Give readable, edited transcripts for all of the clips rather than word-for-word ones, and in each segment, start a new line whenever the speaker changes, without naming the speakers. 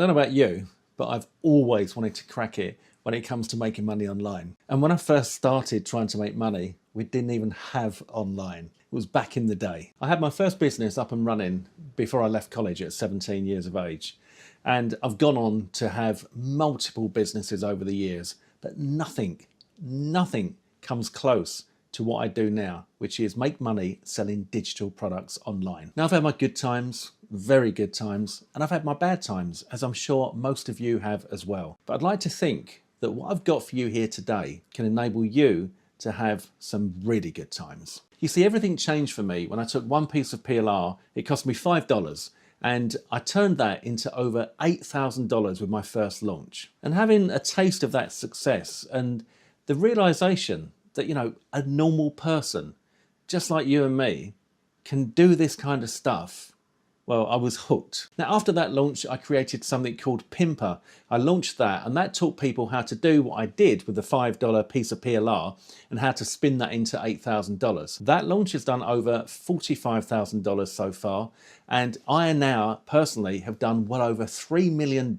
I don't know about you, but I've always wanted to crack it when it comes to making money online. And when I first started trying to make money, we didn't even have online. It was back in the day. I had my first business up and running before I left college at 17 years of age. And I've gone on to have multiple businesses over the years, but nothing comes close to what I do now, which is make money selling digital products online. Now, I've had my good times, very good times, and I've had my bad times, as I'm sure most of you have as well. But I'd like to think that what I've got for you here today can enable you to have some really good times. You see, everything changed for me when I took one piece of PLR. It cost me $5, and I turned that into over $8,000 with my first launch. And having a taste of that success and the realization that, you know, a normal person, just like you and me, can do this kind of stuff, well, I was hooked. Now, after that launch, I created something called Pimper. I launched that, and that taught people how to do what I did with the $5 piece of PLR and how to spin that into $8,000. That launch has done over $45,000 so far, and I now personally have done well over $3 million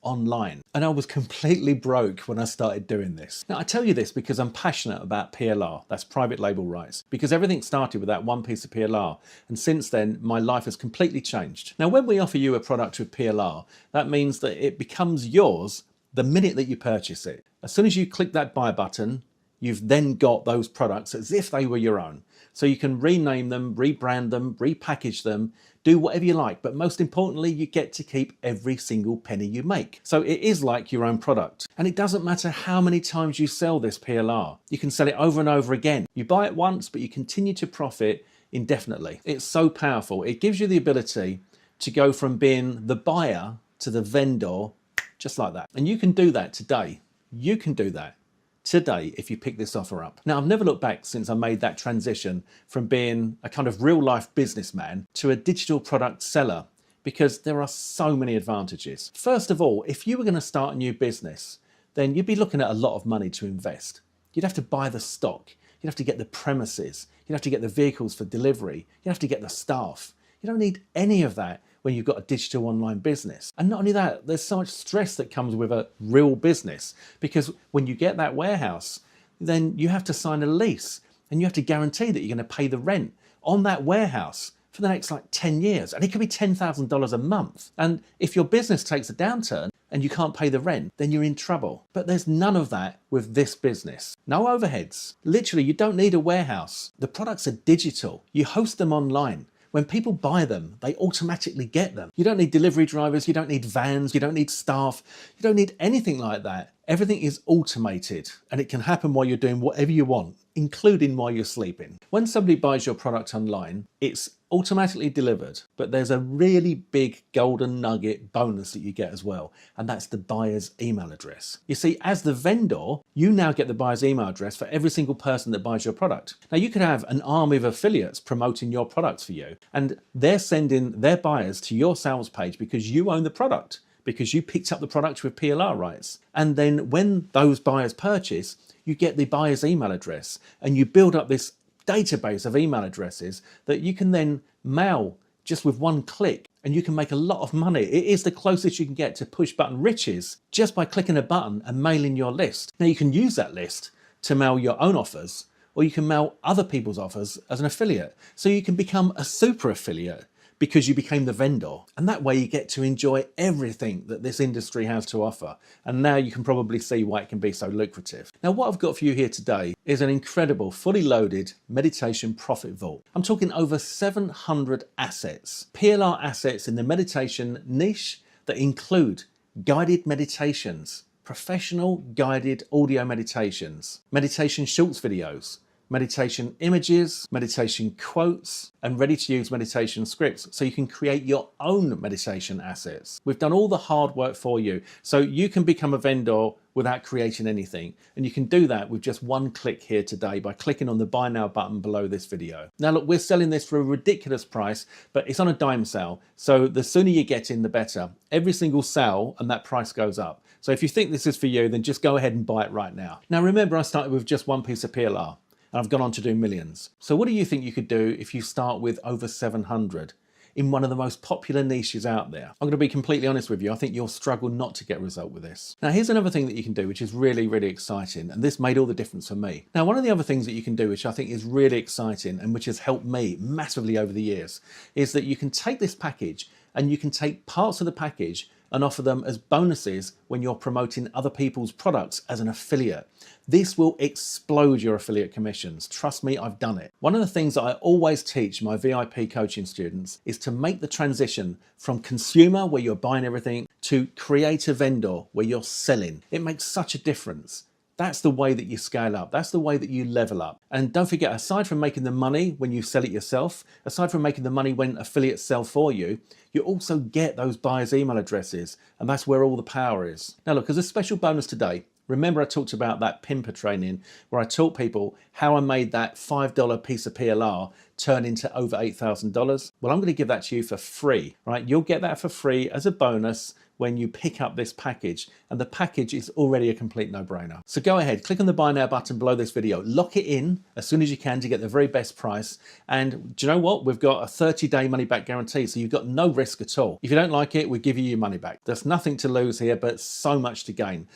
online. And I was completely broke when I started doing this. Now, I tell you this because I'm passionate about PLR, that's private label rights, because everything started with that one piece of PLR, and since then my life has completely changed. Now, when we offer you a product with PLR, that means that it becomes yours the minute that you purchase it. As soon as you click that buy button, you've then got those products as if they were your own. So you can rename them, rebrand them, repackage them, do whatever you like, but most importantly, you get to keep every single penny you make. So it is like your own product. And it doesn't matter how many times you sell this PLR. You can sell it over and over again. You buy it once, but you continue to profit indefinitely. It's so powerful. It gives you the ability to go from being the buyer to the vendor, just like that. And you can do that today. You can do that today if you pick this offer up. Now, I've never looked back since I made that transition from being a kind of real life businessman to a digital product seller, because there are so many advantages. First of all, if you were going to start a new business, then you'd be looking at a lot of money to invest. You'd have to buy the stock. You'd have to get the premises. You'd have to get the vehicles for delivery. You'd have to get the staff. You don't need any of that when you've got a digital online business. And not only that, there's so much stress that comes with a real business, because when you get that warehouse, then you have to sign a lease and you have to guarantee that you're going to pay the rent on that warehouse for the next like 10 years. And it could be $10,000 a month. And if your business takes a downturn and you can't pay the rent, then you're in trouble. But there's none of that with this business. No overheads. Literally, you don't need a warehouse. The products are digital. You host them online. When people buy them, they automatically get them. You don't need delivery drivers, you don't need vans, you don't need staff, you don't need anything like that. Everything is automated, and it can happen while you're doing whatever you want, including while you're sleeping. When somebody buys your product online, it's automatically delivered, but there's a really big golden nugget bonus that you get as well, and that's the buyer's email address. You see, as the vendor, you now get the buyer's email address for every single person that buys your product. Now, you could have an army of affiliates promoting your products for you, and they're sending their buyers to your sales page because you own the product, because you picked up the product with PLR rights. And then when those buyers purchase, you get the buyer's email address, and you build up this database of email addresses that you can then mail just with one click, and you can make a lot of money. It is the closest you can get to push button riches just by clicking a button and mailing your list. Now, you can use that list to mail your own offers, or you can mail other people's offers as an affiliate. So you can become a super affiliate because you became the vendor. And that way you get to enjoy everything that this industry has to offer. And now you can probably see why it can be so lucrative. Now, what I've got for you here today is an incredible, fully loaded Meditation Profit Vault. I'm talking over 700 assets, PLR assets in the meditation niche that include guided meditations, professional guided audio meditations, meditation shorts videos, meditation images, meditation quotes, and ready-to-use meditation scripts, so you can create your own meditation assets. We've done all the hard work for you, so you can become a vendor without creating anything. And you can do that with just one click here today by clicking on the Buy Now button below this video. Now look, we're selling this for a ridiculous price, but it's on a dime sale. So the sooner you get in, the better. Every single sale and that price goes up. So if you think this is for you, then just go ahead and buy it right now. Now remember, I started with just one piece of PLR. And I've gone on to do millions. So what do you think you could do if you start with over 700? in one of the most popular niches out there. I'm going to be completely honest with you. I think you'll struggle not to get a result with this. Now, here's another thing that you can do, which is really, really exciting. And this made all the difference for me. Now, one of the other things that you can do, which I think is really exciting and which has helped me massively over the years, is that you can take this package and you can take parts of the package and offer them as bonuses when you're promoting other people's products as an affiliate. This will explode your affiliate commissions. Trust me, I've done it. One of the things that I always teach my VIP coaching students is to make the transition from consumer, where you're buying everything, to creator vendor, where you're selling. It makes such a difference. That's the way that you scale up. That's the way that you level up. And don't forget, aside from making the money when you sell it yourself, aside from making the money when affiliates sell for you, you also get those buyers' email addresses. And that's where all the power is. Now look, as a special bonus today, remember I talked about that pimper training where I taught people how I made that $5 piece of PLR turn into over $8,000? Well, I'm going to give that to you for free, right? You'll get that for free as a bonus when you pick up this package, and the package is already a complete no-brainer. So go ahead, click on the buy now button below this video, lock it in as soon as you can to get the very best price. And do you know what? We've got a 30-day money back guarantee, so you've got no risk at all. If you don't like it, we give you your money back. There's nothing to lose here, but so much to gain.